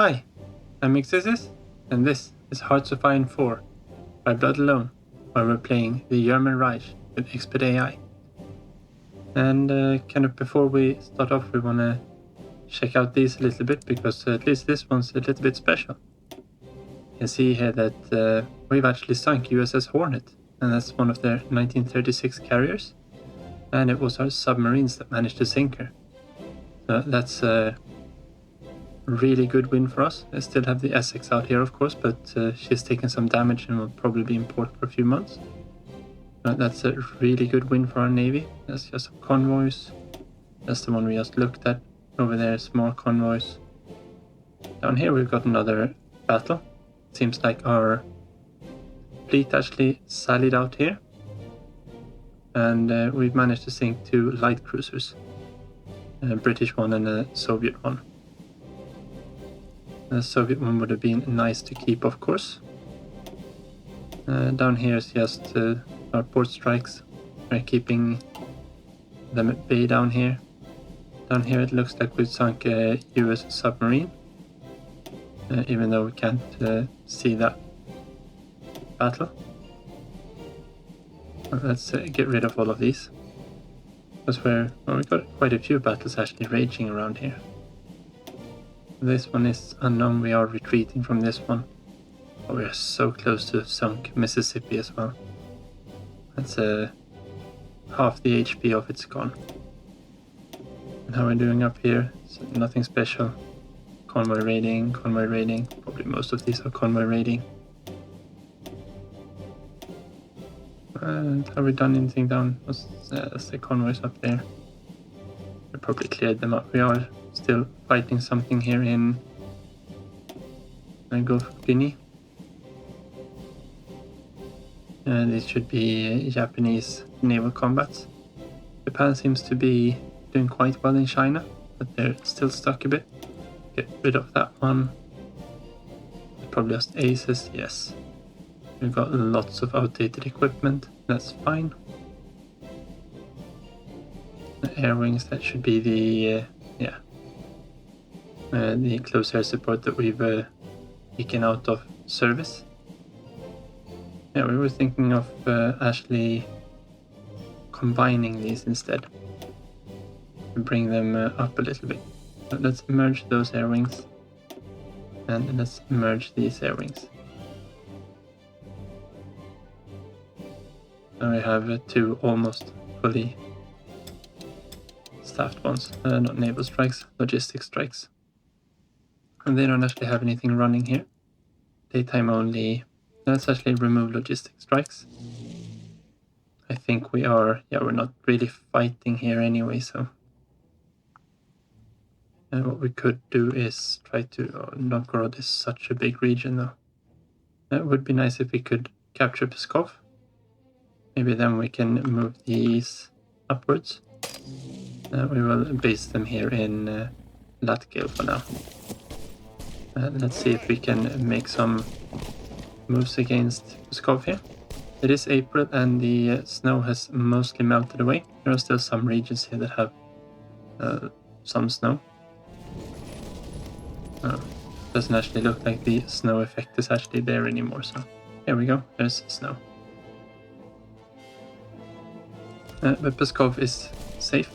Hi, I'm Peices, and this is Hearts of Iron 4 by Blood Alone, where we're playing the German Reich with expert AI. And kind of before we start off, we want to check out these a little bit, because at least this one's a little bit special. You can see here that we've actually sunk USS Hornet, and that's one of their 1936 carriers, and it was our submarines that managed to sink her. So that's a really good win for us. I still have the Essex out here, of course, but she's taken some damage and will probably be in port for a few months. That's a really good win for our Navy. That's just some convoys. That's the one we just looked at. Over there is more convoys. Down here we've got another battle. Seems like our fleet actually sallied out here. And we've managed to sink 2 light cruisers. A British one and a Soviet one. The Soviet one would have been nice to keep, of course. Down here is just our port strikes. We're keeping them at bay down here. Down here it looks like we've sunk a US submarine, even though we can't see that battle. Let's get rid of all of these. Because we've got quite a few battles actually raging around here. This one is unknown. We are retreating from this one. Oh, we are so close to sunk Mississippi as well. That's half the HP of it's gone. And how we're doing up here, so nothing special. Convoy raiding, convoy raiding. Probably most of these are convoy raiding. And have we done anything down? That's the convoys up there. We probably cleared them up. We are still fighting something here in Gulf of Guinea. These should be Japanese naval combats. Japan seems to be doing quite well in China, but they're still stuck a bit. Get rid of that one. Probably just aces, yes. We've got lots of outdated equipment, that's fine. The air wings, that should be the the close air support that we've taken out of service. Yeah, we were thinking of actually combining these instead. Bring them up a little bit. So let's merge those air wings. And let's merge these air wings. Now we have 2 almost fully staffed ones. Not naval strikes, logistic strikes. And they don't actually have anything running here. Daytime only. Let's actually remove logistic strikes. I think we are, we're not really fighting here anyway, so. And what we could do is try to, Novgorod is such a big region though. It would be nice if we could capture Pskov. Maybe then we can move these upwards. We will base them here in Latgale for now. Let's see if we can make some moves against Pskov here. It is April and the snow has mostly melted away. There are still some regions here that have some snow. Doesn't actually look like the snow effect is actually there anymore, so here we go, there's snow. But Pskov is safe.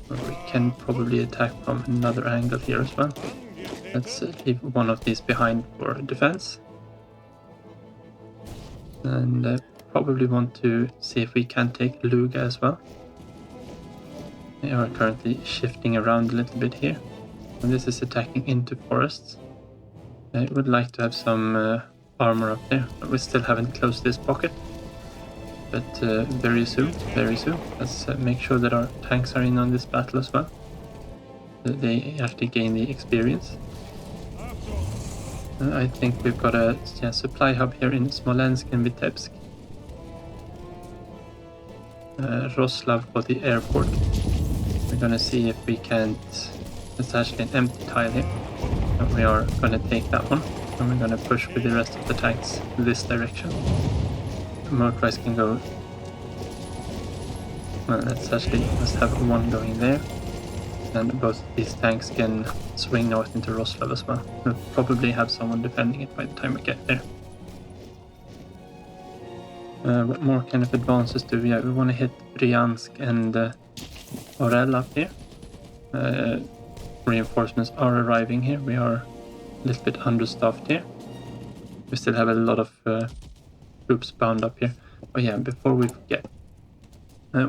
We can probably attack from another angle here as well. Let's leave one of these behind for defense. And probably want to see if we can take Luga as well. They are currently shifting around a little bit here. And this is attacking into forests. I would like to have some armor up there, but we still haven't closed this pocket. But very soon. Let's make sure that our tanks are in on this battle as well. They actually gain the experience. I think we've got a supply hub here in Smolensk and Vitebsk. Roslav for the airport. We're gonna see if we can't. It's actually an empty tile here. But we are gonna take that one. And we're gonna push with the rest of the tanks this direction. Motorized can go. Let's have one going there. And both these tanks can swing north into Roslav as well. We'll probably have someone defending it by the time we get there. What more kind of advances do we have? We want to hit Bryansk and Orel up here. Reinforcements are arriving here. We are a little bit understaffed here. We still have a lot of troops bound up here. Oh yeah, before we forget,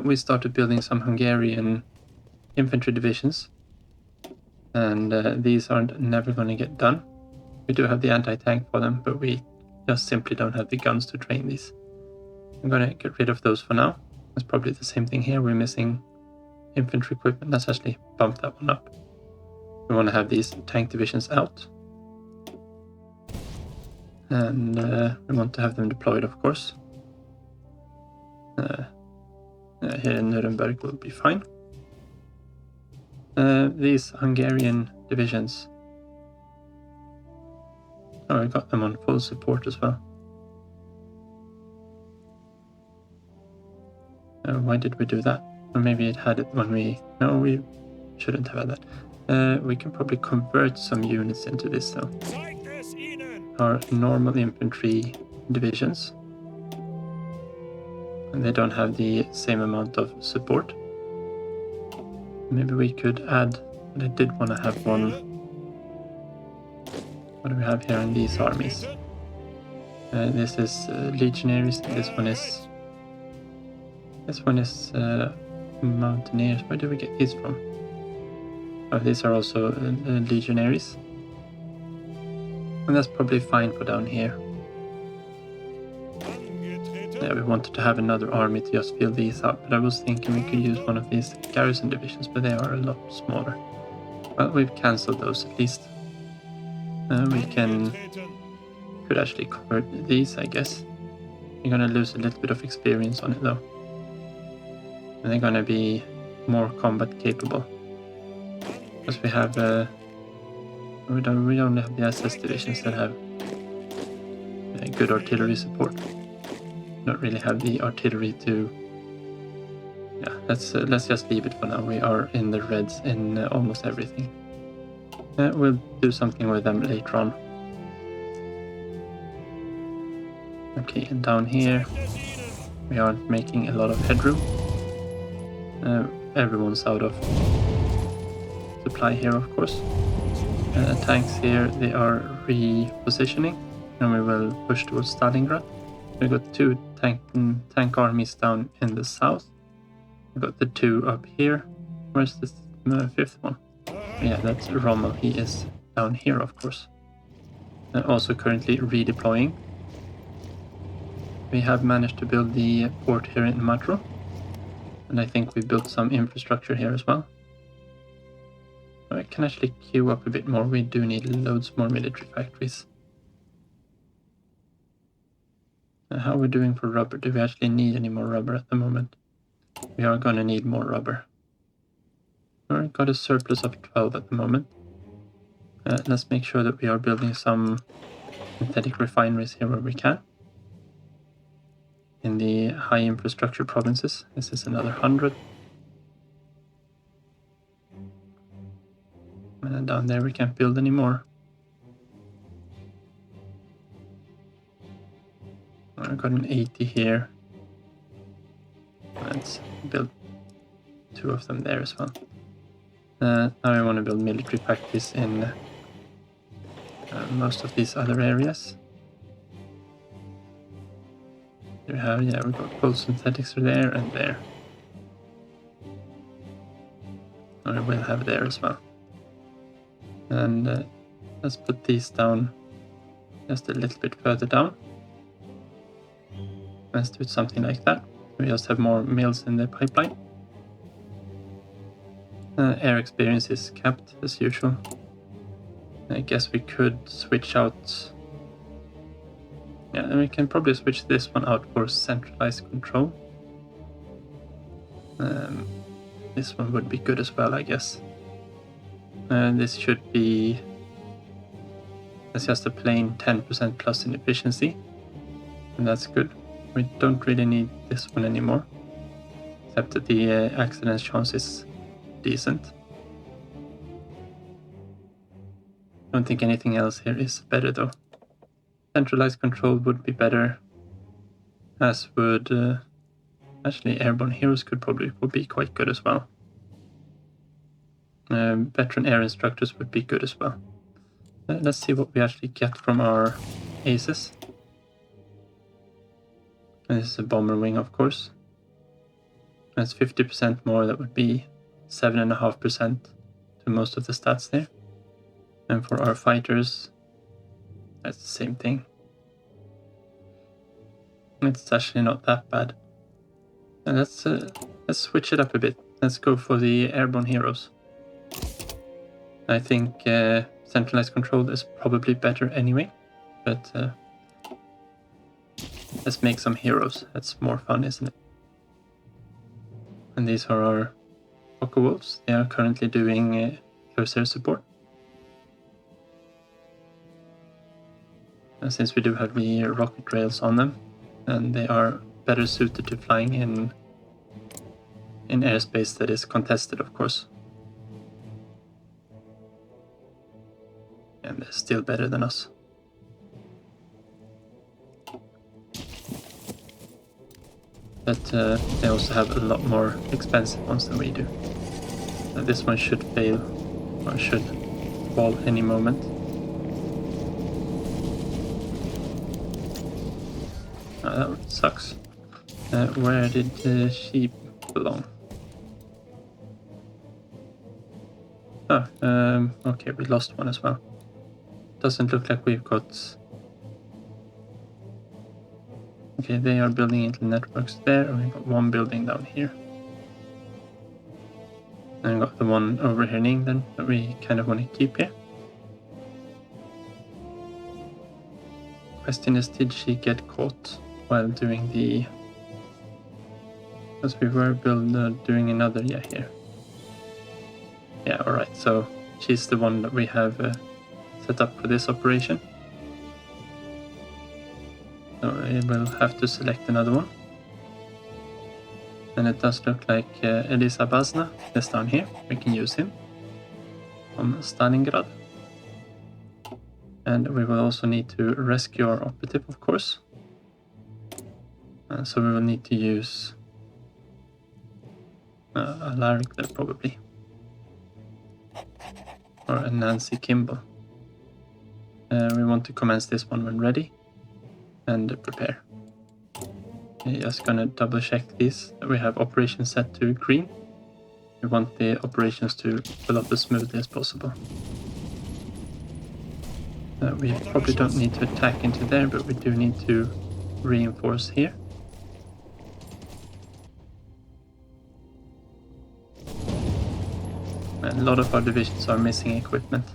we started building some Hungarian infantry divisions, and these aren't never going to get done. We do have the anti-tank for them, but we just simply don't have the guns to train these. I'm going to get rid of those for now. It's probably the same thing here. We're missing infantry equipment. Let's actually bump that one up. We want to have these tank divisions out. And we want to have them deployed, of course. Here in Nuremberg will be fine. These Hungarian divisions. Oh, I got them on full support as well. Why did we do that? Or maybe it had it when we... No, we shouldn't have had that. We can probably convert some units into this though. Our normal infantry divisions. And they don't have the same amount of support. Maybe we could add... But I did want to have one... What do we have here in these armies? This is legionaries, and this one is... mountaineers. Where do we get these from? Oh, these are also legionaries. And that's probably fine for down here. Yeah, we wanted to have another army to just fill these up, but I was thinking we could use one of these garrison divisions, but they are a lot smaller. Well, we've cancelled those at least. We could actually convert these, I guess. You're gonna lose a little bit of experience on it though. And they're gonna be more combat capable. Because we have we only have the SS divisions that have good artillery support. We don't really have the artillery to... Yeah, let's just leave it for now. We are in the reds in almost everything. We'll do something with them later on. Okay, and down here we aren't making a lot of headroom. Everyone's out of supply here, of course. Tanks here, they are repositioning, and we will push towards Stalingrad. We've got two tank armies down in the south. We've got the two up here. Where's this fifth one? Yeah, that's Rommel. He is down here, of course. Also currently redeploying. We have managed to build the port here in Matro. And I think we built some infrastructure here as well. I can actually queue up a bit more. We do need loads more military factories. How are we doing for rubber? Do we actually need any more rubber at the moment? We are going to need more rubber. We've got a surplus of 12 at the moment. Let's make sure that we are building some synthetic refineries here where we can. In the high infrastructure provinces, this is another 100. And down there we can't build any more. I've got an 80 here. Let's build 2 of them there as well. Now I want to build military factories in most of these other areas. We have, yeah, we've got both synthetics there and there. I will have there as well. And let's put these down just a little bit further down. Let's do something like that. We just have more mills in the pipeline. Air experience is capped as usual. I guess we could switch out... Yeah, and we can probably switch this one out for centralized control. This one would be good as well, I guess. This should be... That's just a plain 10% plus in efficiency. And that's good. We don't really need this one anymore. Except that the accident chance is decent. Don't think anything else here is better though. Centralized control would be better, as would actually airborne heroes would be quite good as well. Veteran air instructors would be good as well. Let's see what we actually get from our aces. And this is a bomber wing, of course. That's 50% more. That would be 7.5% to most of the stats there. And for our fighters, that's the same thing. It's actually not that bad. And let's switch it up a bit. Let's go for the airborne heroes. I think centralized control is probably better anyway, but let's make some heroes. That's more fun, isn't it? And these are our Poco Wolves. They are currently doing close air support. And since we do have the rocket rails on them, and they are better suited to flying in airspace that is contested, of course. And they're still better than us. But they also have a lot more expensive ones than we do. This one should fail, or should fall any moment. Oh, that sucks. Where did the sheep belong? Oh, okay, we lost one as well. Doesn't look like we've got... Okay, they are building into networks there, and we've got one building down here. And we've got the one over here in England that we kind of want to keep here. Question is, did she get caught while doing the... Because we were doing another, yeah, here. Yeah, alright, so she's the one that we have set up for this operation. So we will have to select another one. And it does look like Elisa Bazna is down here. We can use him from Stalingrad. And we will also need to rescue our operative, of course. So we will need to use a Larrick there, probably. Or a Nancy Kimball. We want to commence this one when ready. And prepare. I'm just gonna double check these. We have operations set to green. We want the operations to fill up as smoothly as possible. We probably don't need to attack into there, but we do need to reinforce here. And a lot of our divisions are missing equipment.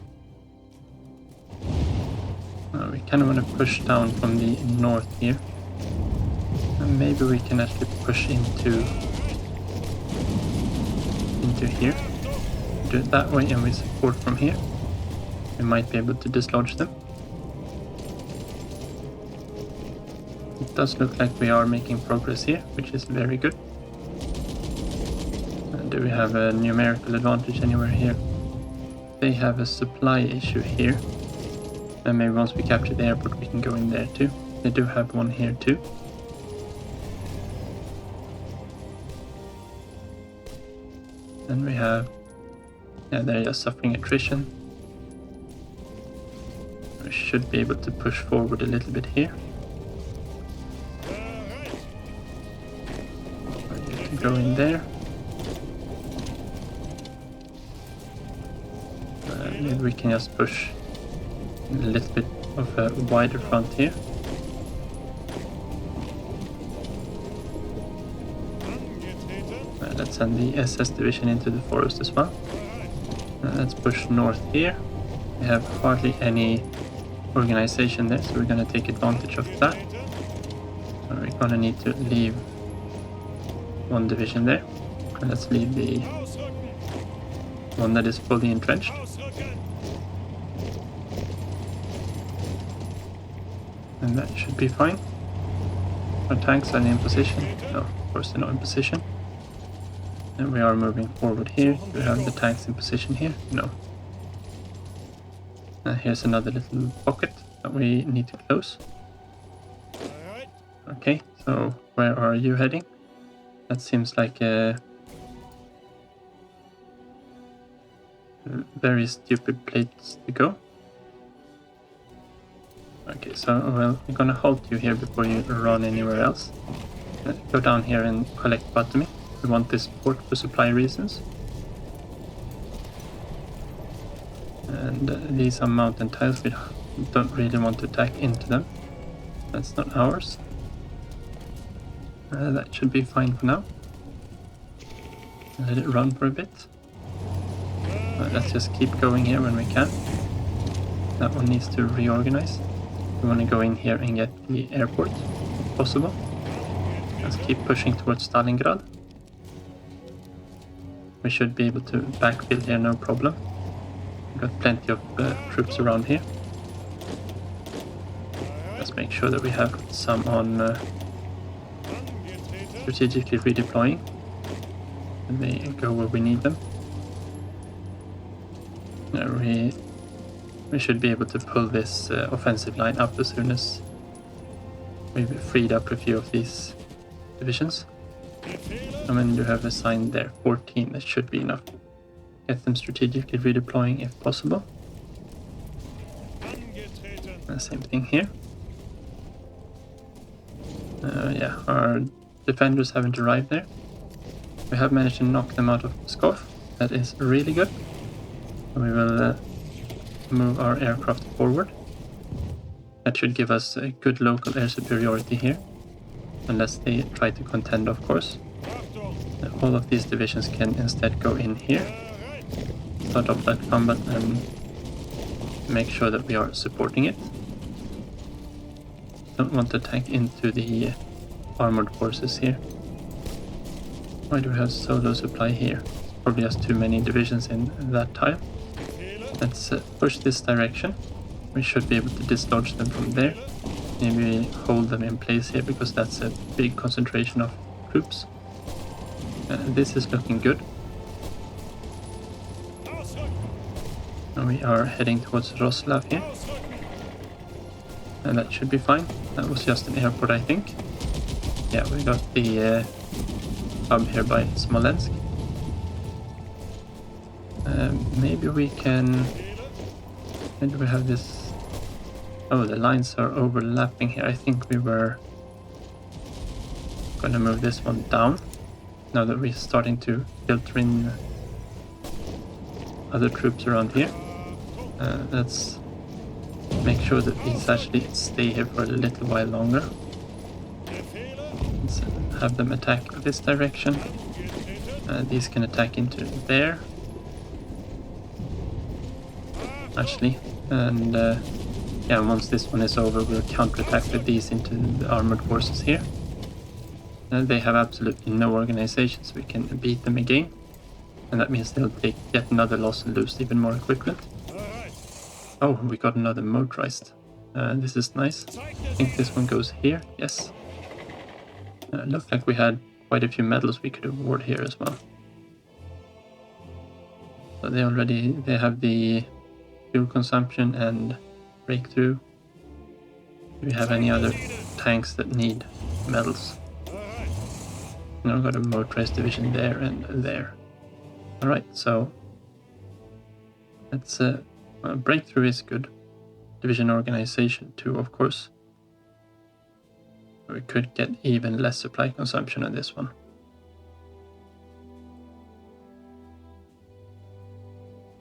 We kind of want to push down from the north here. And maybe we can actually push into here. Do it that way and we support from here. We might be able to dislodge them. It does look like we are making progress here, which is very good. Do we have a numerical advantage anywhere here? They have a supply issue here. And maybe once we capture the airport we can go in there too. They do have one here too. Then we have... Yeah, they're just suffering attrition. We should be able to push forward a little bit here. We need to go in there. Maybe we can just push a little bit of a wider front here. Let's send the SS division into the forest as well. Let's push north here. We have hardly any organization there, so we're going to take advantage of that. So we're going to need to leave one division there. And let's leave the one that is fully entrenched. And that should be fine. Our tanks are in position. No, of course they're not in position. And we are moving forward here. Do we have the tanks in position here? No. Here's another little pocket that we need to close. Okay, so where are you heading? That seems like a very stupid place to go. Okay, so well, I'm gonna halt you here before you run anywhere else. Go down here and collect botany. We want this port for supply reasons. And these are mountain tiles. We don't really want to attack into them. That's not ours. That should be fine for now. Let it run for a bit. Let's just keep going here when we can. That one needs to reorganize. We want to go in here and get the airport, if possible. Let's keep pushing towards Stalingrad. We should be able to backfill here, no problem. We've got plenty of troops around here. Let's make sure that we have some on strategically redeploying. And they go where we need them. We should be able to pull this offensive line up as soon as we've freed up a few of these divisions. And then you have assigned there 14, that should be enough. Get them strategically redeploying if possible. And same thing here. Yeah, our defenders haven't arrived there. We have managed to knock them out of Pskov. That is really good. We will move our aircraft forward. That should give us a good local air superiority here. Unless they try to contend, of course. All of these divisions can instead go in here. Start off that combat and make sure that we are supporting it. Don't want to attack into the armored forces here. Why do we have so low supply here? Probably has too many divisions in that tile. Let's push this direction. We should be able to dislodge them from there. Maybe hold them in place here because that's a big concentration of troops. This is looking good. And we are heading towards Roslav here. And that should be fine. That was just an airport, I think. Yeah, we got the hub here by Smolensk. Maybe we can... Where do we have this? Oh, the lines are overlapping here. I think we were gonna move this one down. Now that we're starting to filter in other troops around here. Let's make sure that these actually stay here for a little while longer. Let's have them attack this direction. These can attack into there. Actually, and yeah, once this one is over, we'll counterattack with these into the armored forces here. They have absolutely no organization, so we can beat them again. And that means they'll take yet another loss and lose even more equipment. Oh, we got another motorized. This is nice. I think this one goes here, yes. Looked like we had quite a few medals we could award here as well. So they have the fuel consumption and breakthrough. Do we have any other tanks that need medals? Now I've got a motorized division there and there. Alright, so that's breakthrough is good. Division organization too, of course. We could get even less supply consumption on this one.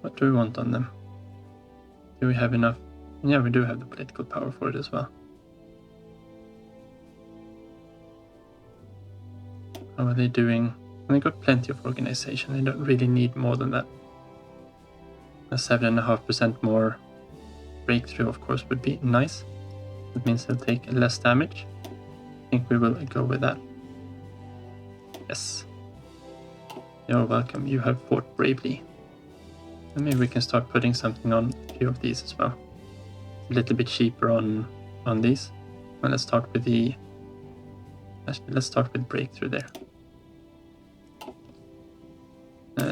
What do we want on them? Do we have enough? Yeah, we do have the political power for it as well. How are they doing? They got plenty of organization. They don't really need more than that. A 7.5% more breakthrough, of course, would be nice. That means they'll take less damage. I think we will go with that. Yes. You're welcome. You have fought bravely. And maybe we can start putting something on a few of these as well. A little bit cheaper on these. Well, let's start with the... Actually, let's start with breakthrough there.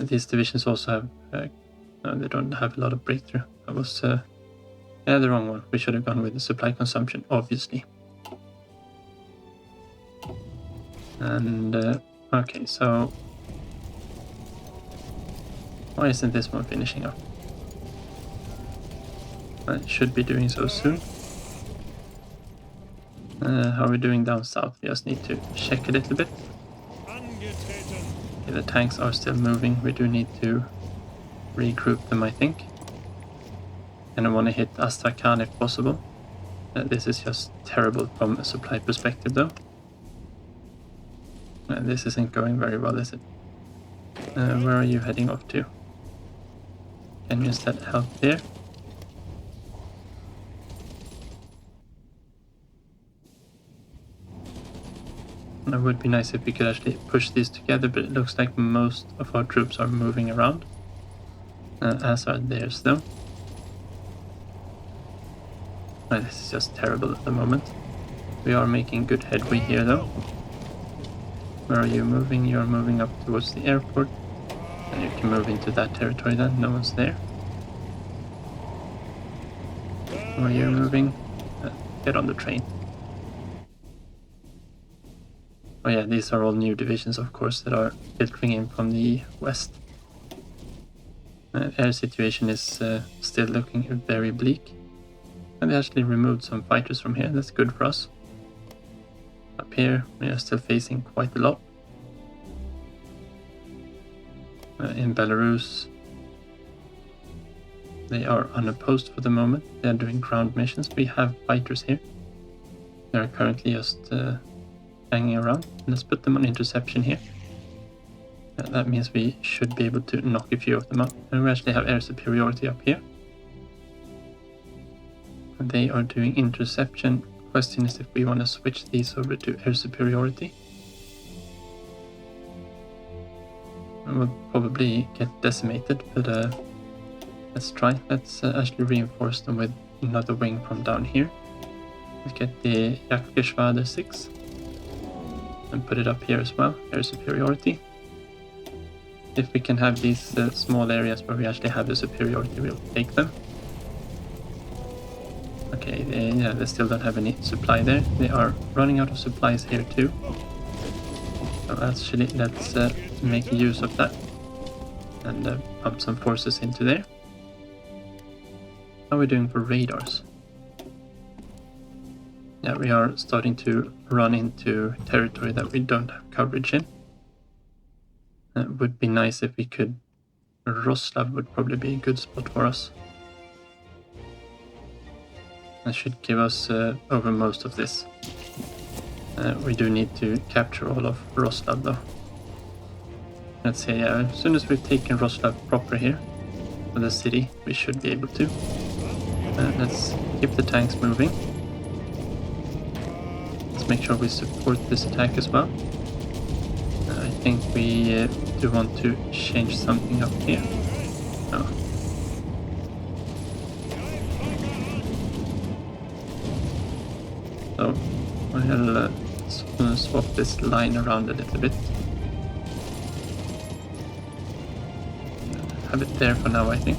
These divisions also have... no, they don't have a lot of breakthrough. That was Yeah, the wrong one. We should have gone with the supply consumption, obviously. And, okay, so... why isn't this one finishing up? It should be doing so soon. How are we doing down south? We just need to check a little bit. Okay, the tanks are still moving. We do need to regroup them, I think. And I want to hit Astrakhan if possible. This is just terrible from a supply perspective, though. This isn't going very well, is it? Where are you heading off to? Can you instead help there? It would be nice if we could actually push these together, but it looks like most of our troops are moving around. As are theirs, though. This is just terrible at the moment. We are making good headway here, though. Where are you moving? You're moving up towards the airport. And you can move into that territory then. No one's there. Where are you moving? Get on the train. Oh yeah, these are all new divisions, of course, that are filtering in from the west. Air situation is still looking very bleak. And they actually removed some fighters from here. That's good for us. Up here, we are still facing quite a lot. In Belarus, they are unopposed for the moment. They are doing ground missions. We have fighters here. They are currently just hanging around. Let's put them on interception here. That means we should be able to knock a few of them up. And we actually have air superiority up here. And they are doing interception. Question is if we want to switch these over to air superiority. We'll probably get decimated, but let's try. Let's actually reinforce them with another wing from down here. Let's get the Jagdgeschwader 6 and put it up here as well, air superiority. If we can have these small areas where we actually have the superiority, we'll take them. Okay, they still don't have any supply there. They are running out of supplies here too. So actually, let's make use of that and pump some forces into there. How are we doing for radars? Yeah, we are starting to run into territory that we don't have coverage in. It would be nice if we could... Roslav would probably be a good spot for us. That should give us over most of this. We do need to capture all of Roslav though. Let's say, as soon as we've taken Roslav proper here, for the city, we should be able to. Let's keep the tanks moving. Let's make sure we support this attack as well. I think we do want to change something up here. No. So we'll swap this line around a little bit. Have it there for now, I think.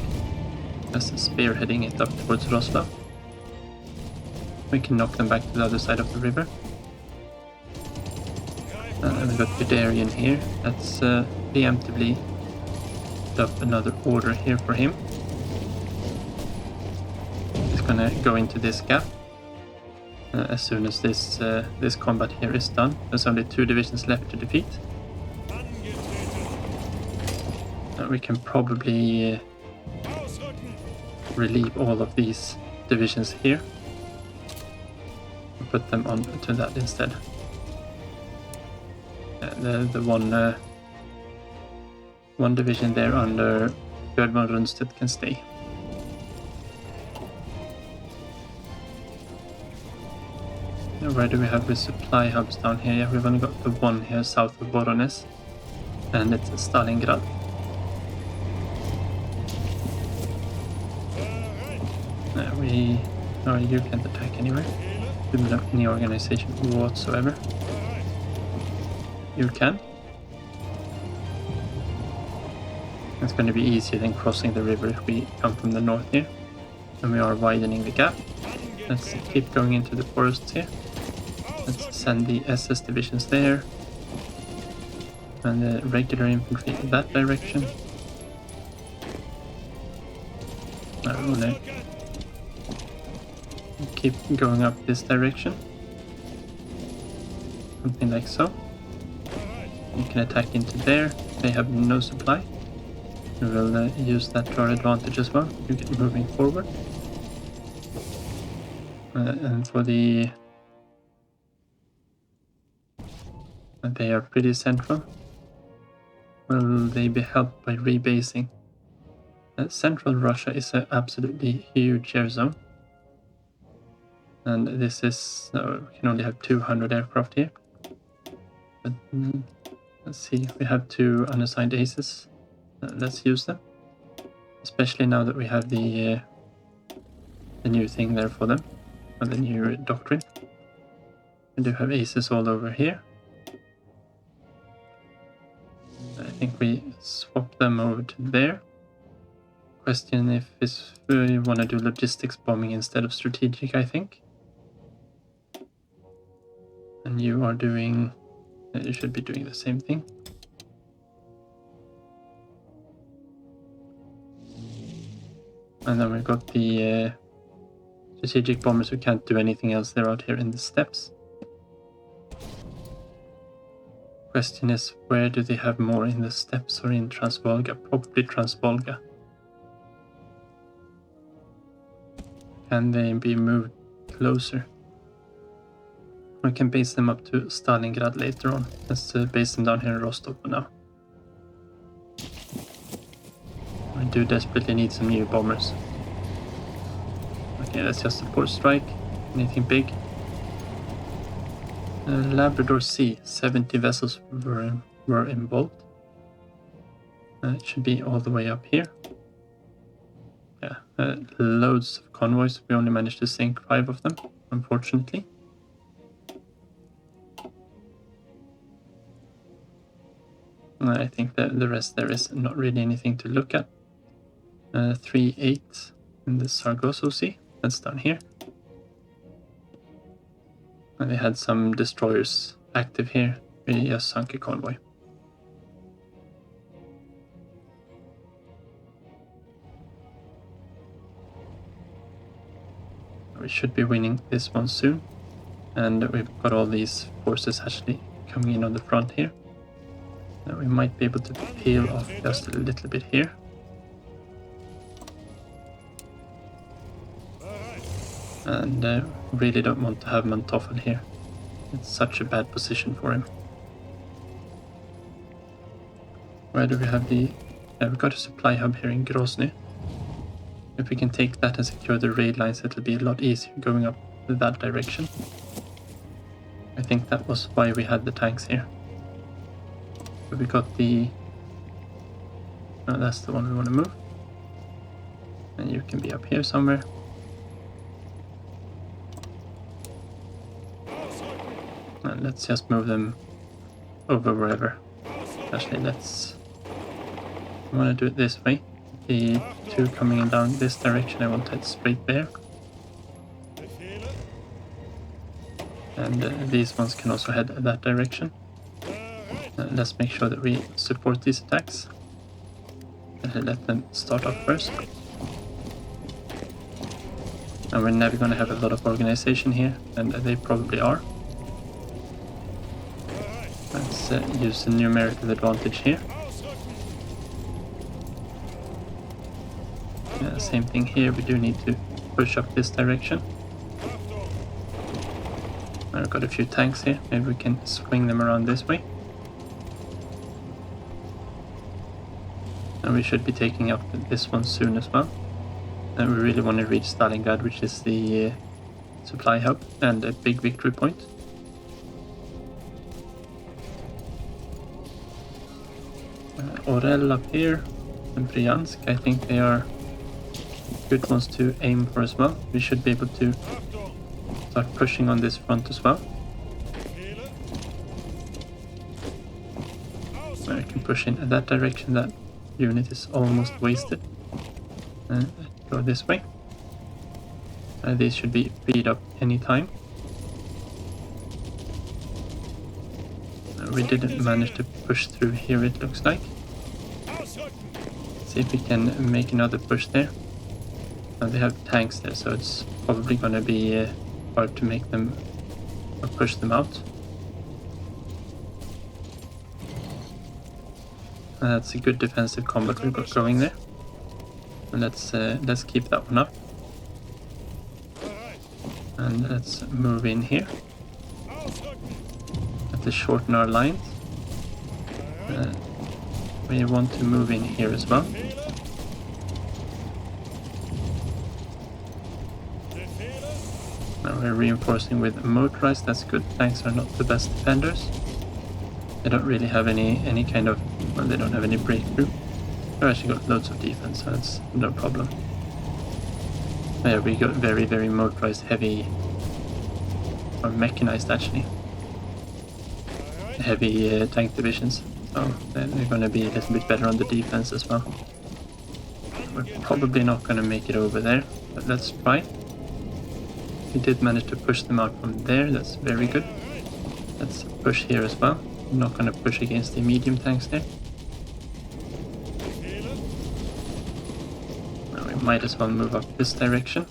Just spearheading it up towards Roslav. We can knock them back to the other side of the river. And we've got Guderian here. Let's preemptively put up another order here for him. He's gonna go into this gap. As soon as this combat here is done. There's only 2 divisions left to defeat. We can probably relieve all of these divisions here. Put them on to that instead. The one division there under Björn von Rundstedt can stay. Where do we have the supply hubs down here? Yeah, we've only got the one here south of Voronezh, and it's Stalingrad. You can't attack anywhere. We don't have any organization whatsoever. You can. It's going to be easier than crossing the river if we come from the north here. and we are widening the gap. Let's keep going into the forests here. Let's send the SS divisions there, and the regular infantry in that direction. I want to keep going up this direction. Something like so. You can attack into there. They have no supply. We will use that to our advantage as well. You get moving forward. And for the... they are pretty central. Will they be helped by rebasing? Central Russia is an absolutely huge air zone. And this is... we can only have 200 aircraft here. But let's see, we have 2 unassigned aces. Let's use them. Especially now that we have the new thing there for them. Or the new doctrine. We do have aces all over here. I think we swap them over to there. Question if we want to do logistics bombing instead of strategic, I think. And you are doing... you should be doing the same thing. And then we've got the strategic bombers who can't do anything else. They're out here in the steppes. Question is, where do they have more, in the steppes or in Transvolga? Probably Transvolga. Can they be moved closer? We can base them up to Stalingrad later on. Let's base them down here in Rostov for now. We do desperately need some new bombers. Okay, that's just a port strike. Anything big? Labrador Sea, 70 vessels were involved. It should be all the way up here. Yeah, loads of convoys. We only managed to sink 5 of them, unfortunately. I think that the rest there is not really anything to look at. 3-8 in the Sargasso Sea. That's down here. And they had some destroyers active here. We just sunk a convoy. We should be winning this one soon. And we've got all these forces actually coming in on the front here. Now we might be able to peel off just a little bit here. And really don't want to have Mantoffel here. It's such a bad position for him. Where do we have the... we've got a supply hub here in Grozny. If we can take that and secure the raid lines, it'll be a lot easier going up that direction. I think that was why we had the tanks here. So we got the... oh, that's the one we want to move. And you can be up here somewhere. And let's just move them over wherever. Actually, let's... I want to do it this way. The 2 coming in down this direction, I want to head straight there. And these ones can also head that direction. Let's make sure that we support these attacks. And let them start off first. And we're never going to have a lot of organization here, and they probably are. Let's use the numerical advantage here. Yeah, same thing here, we do need to push up this direction. I've got a few tanks here, maybe we can swing them around this way. And we should be taking up this one soon as well. And we really want to reach Stalingrad, which is the supply hub and a big victory point. Orel up here and Bryansk, I think they are good ones to aim for as well. We should be able to start pushing on this front as well. I can push in that direction. That unit is almost wasted. Go this way. These should be freed up anytime. We didn't manage to push through here, it looks like. See if we can make another push there. They have tanks there, so it's probably going to be hard to make them or push them out. That's a good defensive combat we've got going there. And let's keep that one up. And let's move in here. Have to shorten our lines. We want to move in here as well. Now we're reinforcing with motorized, that's good. Tanks are not the best defenders. They don't really have any kind of, well, they don't have any breakthrough. They've actually got loads of defense, so that's no problem. Yeah, we got very motorized, heavy, or mechanized actually, heavy tank divisions. So they're going to be a little bit better on the defense as well. We're probably not going to make it over there, but let's try. We did manage to push them out from there, that's very good. Let's push here as well. I'm not going to push against the medium tanks there. Now we might as well move up this direction.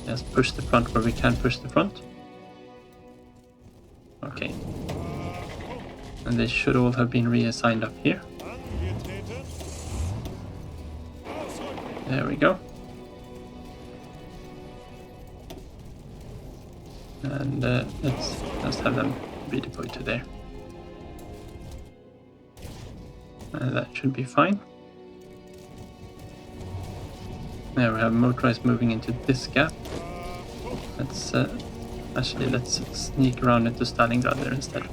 Just push the front where we can push the front. Okay. And they should all have been reassigned up here. There we go. And let's just have them redeploy to there. That should be fine. Now we have motorized moving into this gap. Let's sneak around into Stalingrad there instead.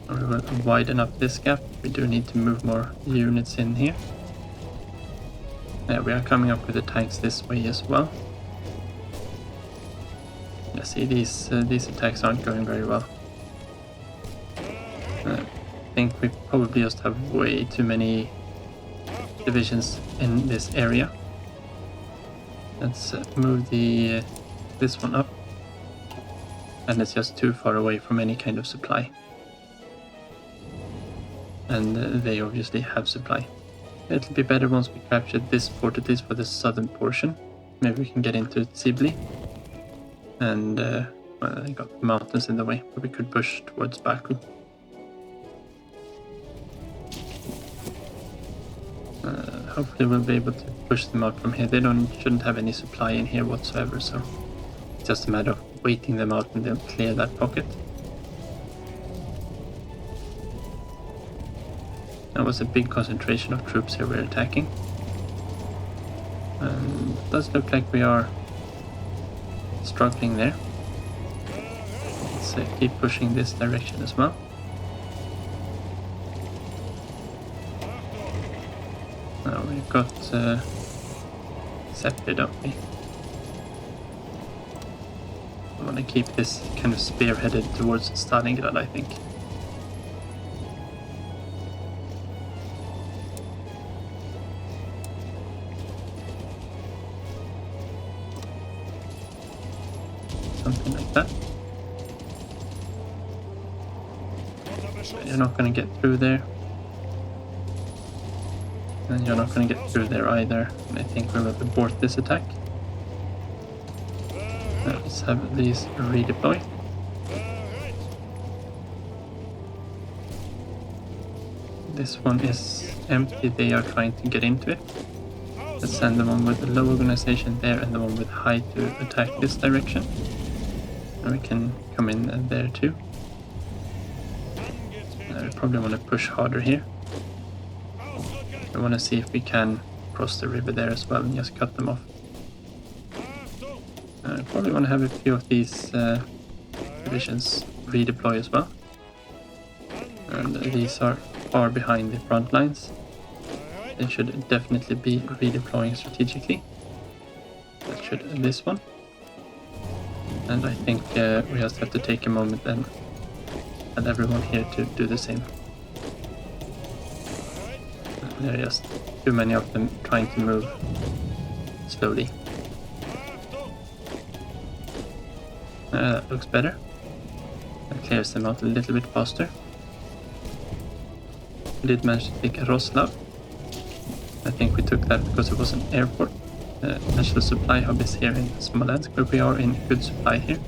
We will widen up this gap. We do need to move more units in here. We are coming up with the tanks this way as well. Yeah, see, these attacks aren't going very well. I think we probably just have way too many divisions in this area. Let's move this one up. And it's just too far away from any kind of supply. And they obviously have supply. It'll be better once we capture this fort, at least for the southern portion. Maybe we can get into Sibli. And, well, I got the mountains in the way, but we could push towards Baku. Hopefully we'll be able to push them out from here. They shouldn't have any supply in here whatsoever, so it's just a matter of waiting them out and they'll clear that pocket. That was a big concentration of troops here we're attacking. It does look like we are struggling there. Let's keep pushing this direction as well. Now we've got Seppi, don't we? I want to keep this kind of spearheaded towards Stalingrad, I think. Something like that. But you're not going to get through there. And you're not going to get through there either. And I think we will abort this attack. Let's have these redeploy. This one is empty, they are trying to get into it. Let's send the one with the low organization there and the one with high to attack this direction. And we can come in there too. We probably want to push harder here. I want to see if we can cross the river there as well and just cut them off. I probably want to have a few of these divisions redeploy as well. And these are far behind the front lines. They should definitely be redeploying strategically. That should this one. And I think we just have to take a moment and everyone here to do the same. There are just too many of them trying to move slowly. That looks better. That clears them out a little bit faster. We did manage to take Roslav. I think we took that because it was an airport. The national supply hub is here in Smolensk, but we are in good supply here.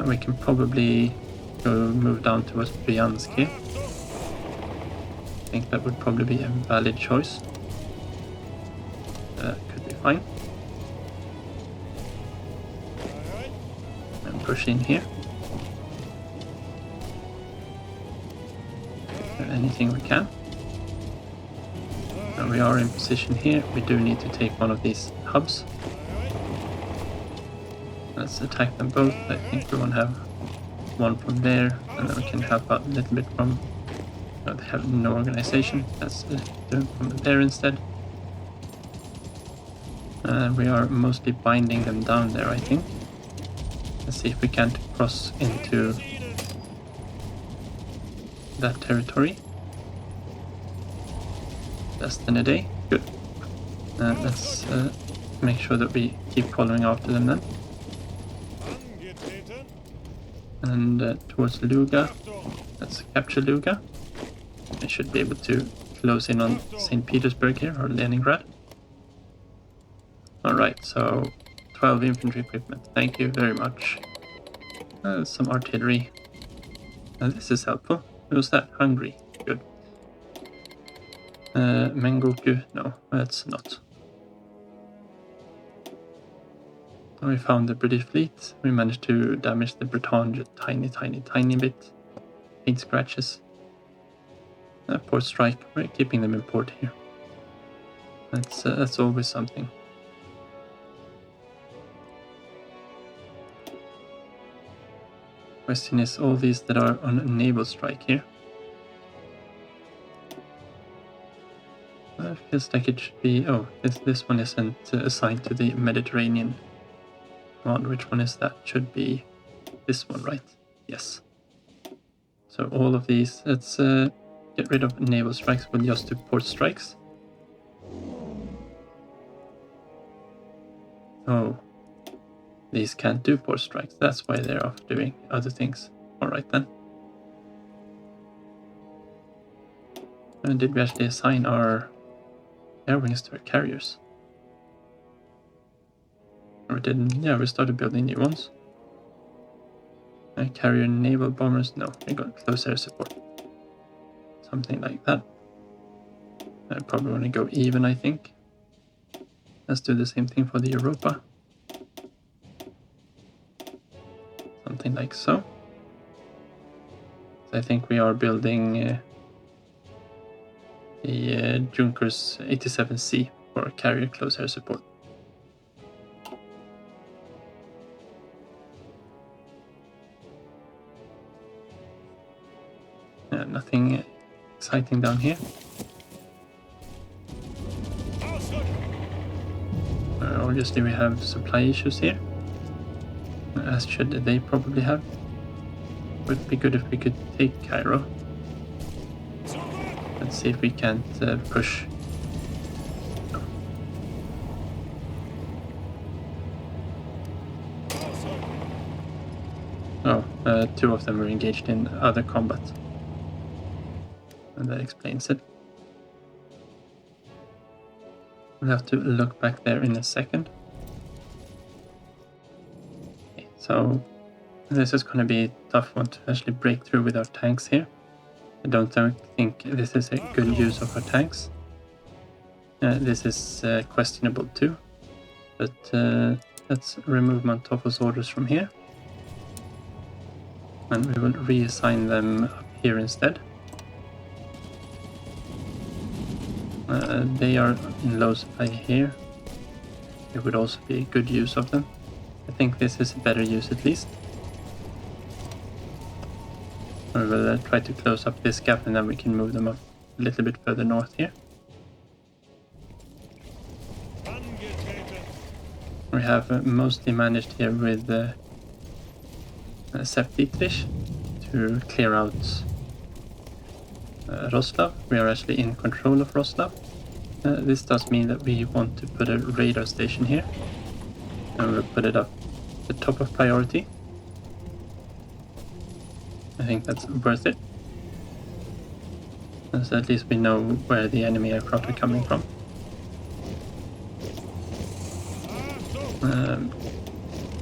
We can probably move down towards Bryansk here. I think that would probably be a valid choice. Could be fine. And push in here. Anything we can. And we are in position here. We do need to take one of these hubs. Let's attack them both. I think we want to have one from there, and then we can help out a little bit from... No, they have no organization. Let's do it from there instead. We are mostly binding them down there, I think. Let's see if we can't cross into that territory. Less than a day. Good. Let's make sure that we keep following after them then. And towards Luga. Let's capture Luga. We should be able to close in on St. Petersburg here, or Leningrad. Alright, so 12 infantry equipment. Thank you very much. Some artillery. This is helpful. Who's that? Hungary. Good. Mengoku? No, that's not. We found the British fleet. We managed to damage the Bretagne a tiny bit. 8 scratches. Port strike. We're keeping them in port here. That's always something. Question is all these that are on naval strike here. Feels like it should be... Oh, this one isn't assigned to the Mediterranean command. Which one is that? Should be this one, right? Yes. So all of these, let's get rid of naval strikes. We'll just do port strikes. Oh, these can't do port strikes. That's why they're off doing other things. Alright then. And did we actually assign our air wings to our carriers? Or didn't? Yeah, we started building new ones. Carrier naval bombers? No, we got close air support. Something like that. I probably want to go even, I think. Let's do the same thing for the Europa. Something like so. I think we are building the Junkers 87C for carrier close air support. Nothing exciting down here. Obviously we have supply issues here, as should they probably have. Would be good if we could take Cairo. Let's see if we can't push. Oh, two of them were engaged in other combat. And that explains it. We'll have to look back there in a second. Okay, so this is going to be a tough one to actually break through with our tanks here. I don't think this is a good use of our tanks. This is questionable too. But let's remove Montofo's orders from here. And we will reassign them up here instead. They are in low supply here. It would also be a good use of them. I think this is a better use at least. We will try to close up this gap and then we can move them up a little bit further north here. We have mostly managed here with Sepp Dietrich to clear out Roslav. We are actually in control of Roslav. This does mean that we want to put a radar station here. And we'll put it up the top of priority. I think that's worth it. So at least we know where the enemy aircraft are coming from.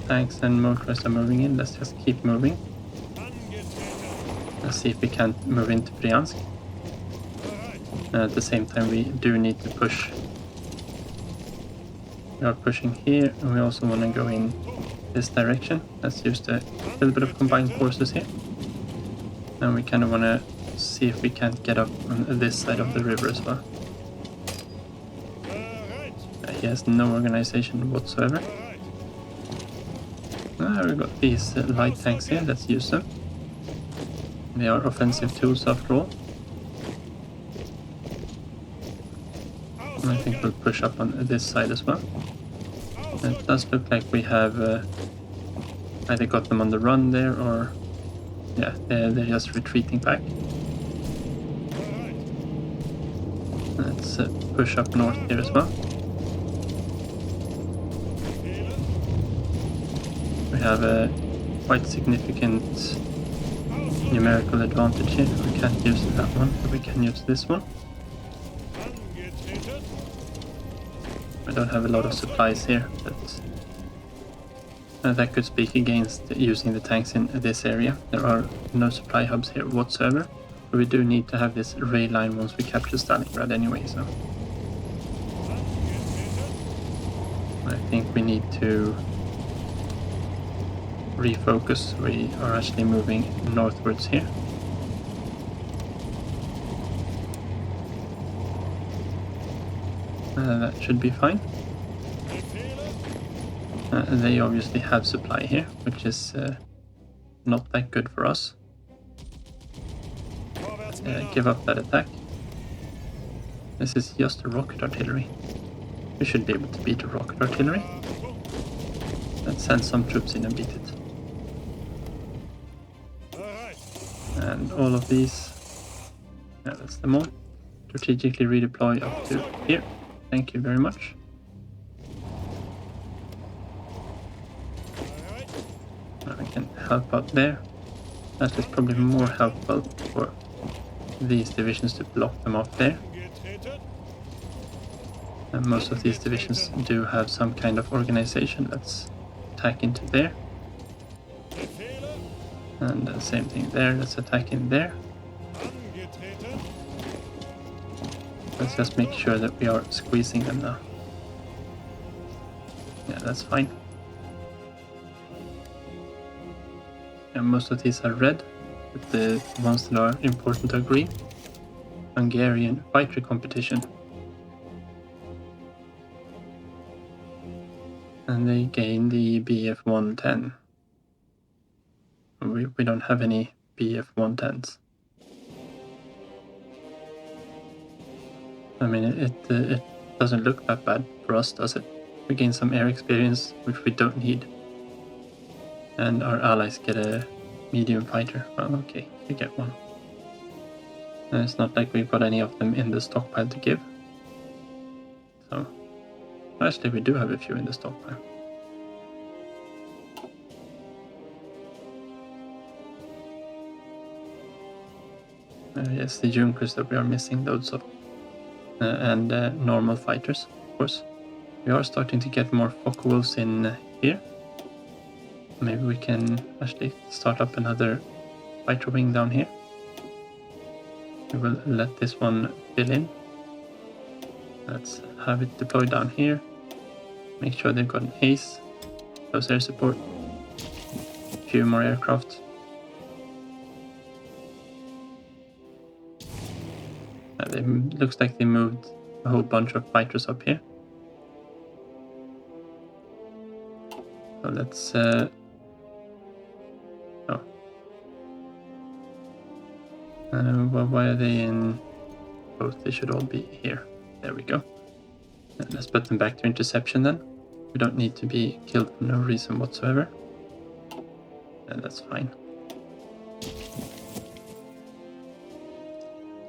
Tanks and motorists are moving in. Let's just keep moving. Let's see if we can't move into Bryansk. At the same time, we do need to push. We are pushing here, and we also want to go in this direction. Let's use a little bit of combined forces here. And we kind of want to see if we can't get up on this side of the river as well. He has no organization whatsoever. We've got these light tanks here, let's use them. They are offensive tools after all. And I think we'll push up on this side as well. It does look like we have either got them on the run there or... yeah, they're just retreating back. Let's push up north here as well. We have a quite significant numerical advantage here. We can't use that one, but we can use this one. We don't have a lot of supplies here, but that could speak against using the tanks in this area. There are no supply hubs here whatsoever, but we do need to have this rail line once we capture Stalingrad anyway, so I think we need to refocus. We are actually moving northwards here. That should be fine. They obviously have supply here, which is not that good for us. Give up that attack. This is just a rocket artillery. We should be able to beat a rocket artillery. Let's send some troops in and beat it. And all of these, yeah, that's them all. Strategically redeploy up to here. Thank you very much. Now we can help out there. That is probably more helpful for these divisions to block them off there. And most of these divisions do have some kind of organization. Let's attack into there. And the same thing there, let's attack in there. Let's just make sure that we are squeezing them now. Yeah, that's fine. And most of these are red, but the ones that are important are green. Hungarian fighter competition. And they gain the BF-110. We don't have any BF-110s. I mean, it doesn't look that bad for us, does it? We gain some air experience, which we don't need. And our allies get a medium fighter. Well, okay, we get one. And it's not like we've got any of them in the stockpile to give. So, actually we do have a few in the stockpile. Yes, the Junkers that we are missing loads of. And normal fighters, of course. We are starting to get more Focke-Wulfs in here. Maybe we can actually start up another fighter wing down here. We will let this one fill in. Let's have it deployed down here. Make sure they've got an ace. Close air support. A few more aircraft. Looks like they moved a whole bunch of fighters up here. So let's... well, why are they in both? They should all be here. There we go. Let's put them back to interception then. We don't need to be killed for no reason whatsoever. That's fine.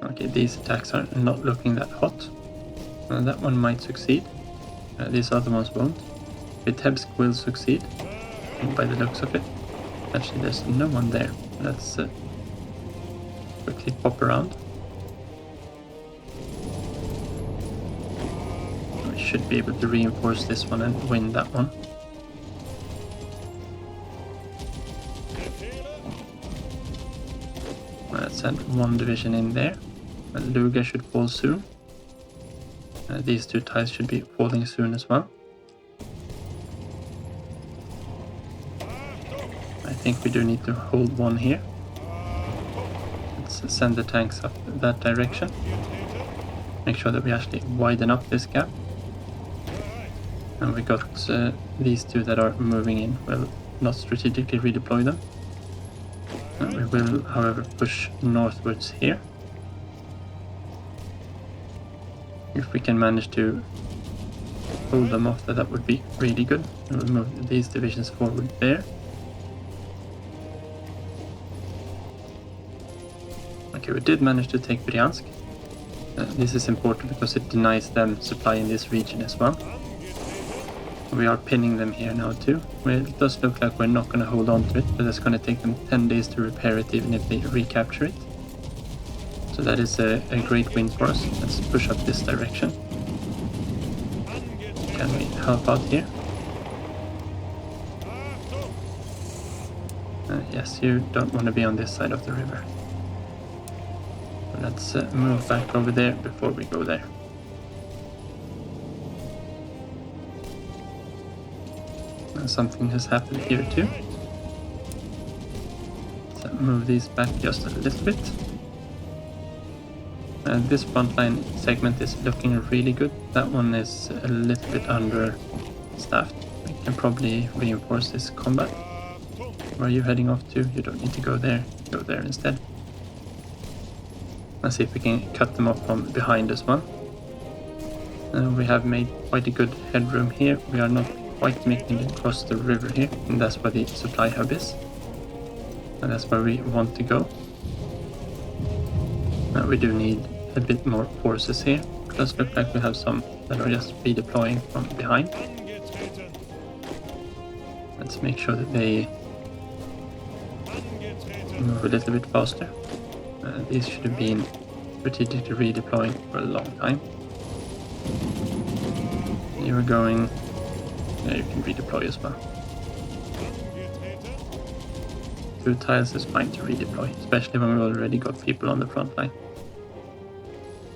Okay, these attacks are not looking that hot. That one might succeed. These other ones won't. Vitebsk will succeed, by the looks of it. Actually, there's no one there. Let's quickly pop around. We should be able to reinforce this one and win that one. Let's send one division in there. Luga should fall soon. These two tiles should be falling soon as well. I think we do need to hold one here. Let's send the tanks up that direction. Make sure that we actually widen up this gap. And we got these two that are moving in. We'll not strategically redeploy them. And we will, however, push northwards here. If we can manage to hold them off, that would be really good. We'll move these divisions forward there. Okay, we did manage to take Bryansk. This is important because it denies them supply in this region as well. We are pinning them here now too. Well, it does look like we're not going to hold on to it, but it's going to take them 10 days to repair it even if they recapture it. So that is a great win for us. Let's push up this direction. Can we help out here? Yes, you don't want to be on this side of the river. Let's move back over there before we go there. And something has happened here too. So move these back just a little bit. This frontline segment is looking really good. That one is a little bit understaffed. We can probably reinforce this combat. Where are you heading off to? You don't need to go there. Go there instead. Let's see if we can cut them off from behind as well. We have made quite a good headroom here. We are not quite making it across the river here, and that's where the supply hub is. And that's where we want to go. We do need a bit more forces here. It does look like we have some that are just redeploying from behind. Let's make sure that they move a little bit faster. These should have been strategically redeploying for a long time. You are going... Yeah, you can redeploy as well. 2 tiles is fine to redeploy, especially when we already got people on the front line.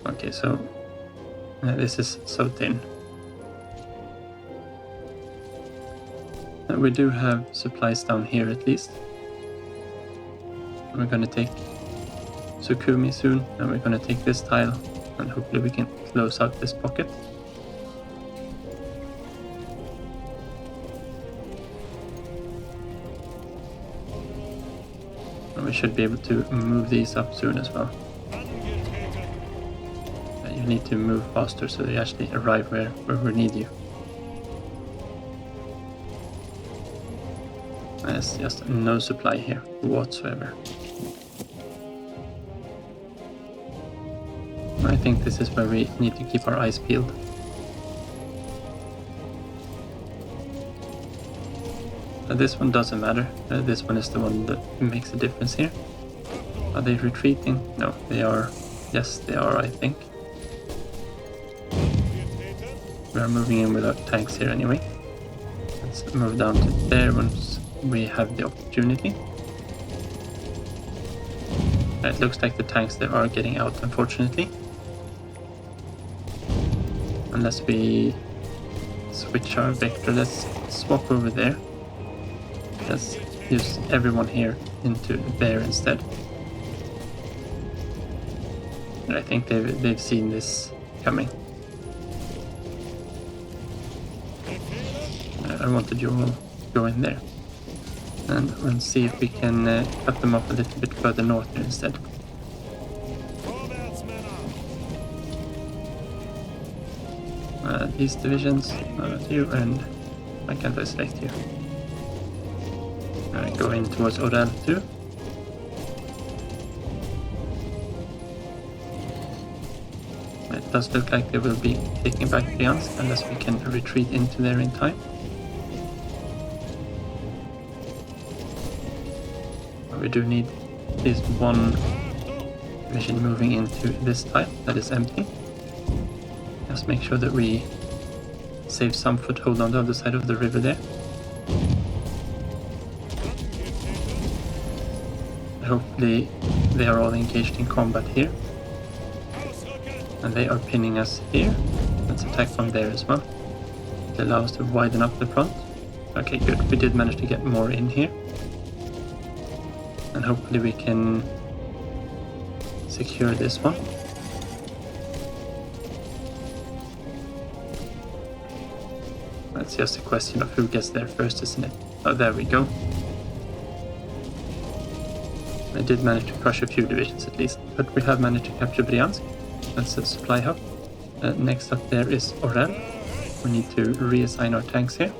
Okay, so this is so thin. We do have supplies down here at least. We're going to take Sukumi soon, and we're going to take this tile, and hopefully we can close out this pocket. And we should be able to move these up soon as well. You need to move faster so they actually arrive where we need you. There's just no supply here whatsoever. I think this is where we need to keep our eyes peeled. This one doesn't matter. This one is the one that makes a difference here. Are they retreating? No, they are. Yes, they are, I think. We are moving in without tanks here anyway. Let's move down to there once we have the opportunity. It looks like the tanks there are getting out, unfortunately. Unless we switch our vector, let's swap over there. Let's use everyone here into there instead. And I think they've seen this coming. I wanted you all to go in there. And we'll see if we can cut them off a little bit further north here instead. These divisions, you, and why can't I select you? Go in towards Orel too. It does look like they will be taking back Bryansk unless we can retreat into there in time. We do need at least one division moving into this tile that is empty. Just make sure that we save some foothold on the other side of the river there. Hopefully they are all engaged in combat here. And they are pinning us here. Let's attack from there as well. It allows us to widen up the front. Okay, good. We did manage to get more in here. And hopefully we can secure this one. That's just a question of who gets there first, isn't it? Oh, there we go. I did manage to crush a few divisions at least, but we have managed to capture Bryansk. That's the supply hub. Next up there is Orel. We need to reassign our tanks here.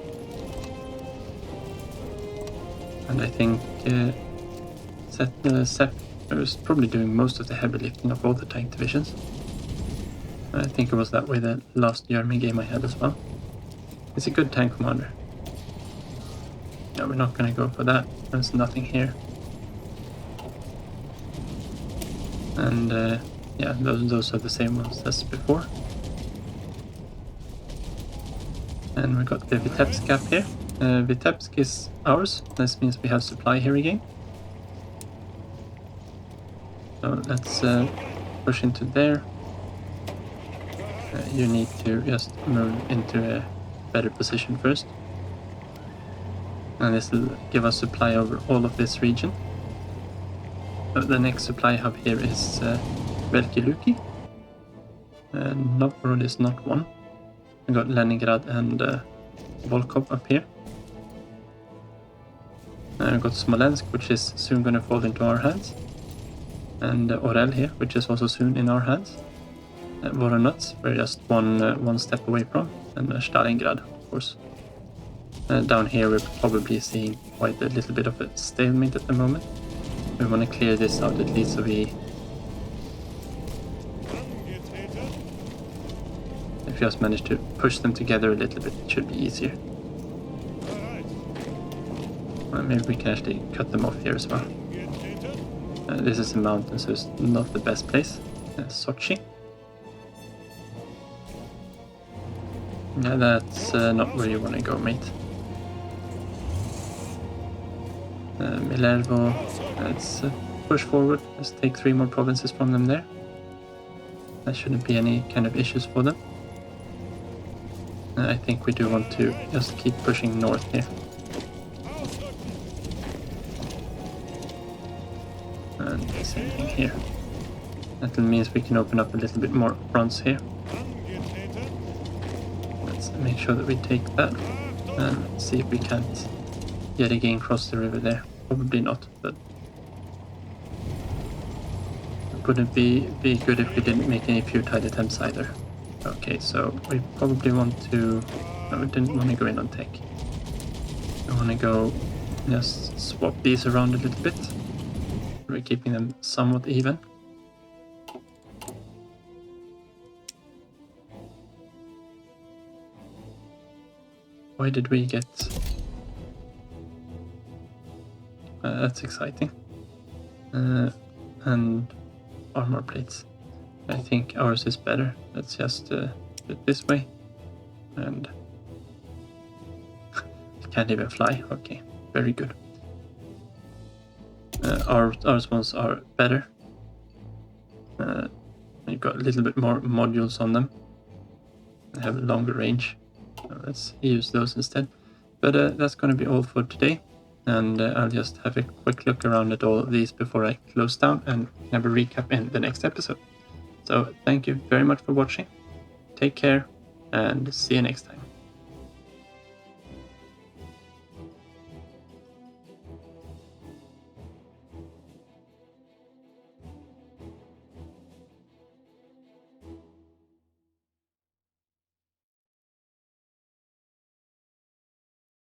And I think Sepp was probably doing most of the heavy lifting of all the tank divisions. I think it was that way the last German game I had as well. He's a good tank commander. No, we're not going to go for that. There's nothing here. And yeah, those are the same ones as before. And we got the Vitebsk gap here. Vitebsk is ours. This means we have supply here again. So let's push into there. You need to just move into a better position first. And this will give us supply over all of this region. The next supply hub here is Velki-Luki. Novgorod is not one. We got Leningrad and Volkhov up here. We've got Smolensk, which is soon going to fall into our hands. And Orel here, which is also soon in our hands. Voronezh, we're just one step away from. And Stalingrad, of course. Down here we're probably seeing quite a little bit of a stalemate at the moment. We want to clear this out at least so we... If we just manage to push them together a little bit, it should be easier. Well, maybe we can actually cut them off here as well. This is a mountain, so it's not the best place. Sochi. Yeah, that's not where you want to go, mate. Milervo, let's push forward. Let's take 3 more provinces from them there. There shouldn't be any kind of issues for them. I think we do want to just keep pushing north here. And the same thing here. That means we can open up a little bit more fronts here. Let's make sure that we take that and see if we can't yet again cross the river there. Probably not, but it wouldn't be good if we didn't make any futile attempts either. Okay, so we probably want to... No, we didn't want to go in on tech. We want to go just swap these around a little bit. We're keeping them somewhat even. Why did we get... that's exciting. And armor plates. I think ours is better. Let's just do it this way. And it can't even fly. Okay, very good. Ours ones are better. We've got a little bit more modules on them. They have a longer range. So let's use those instead. But that's going to be all for today. And I'll just have a quick look around at all of these before I close down and have a recap in the next episode. So thank you very much for watching. Take care and see you next time.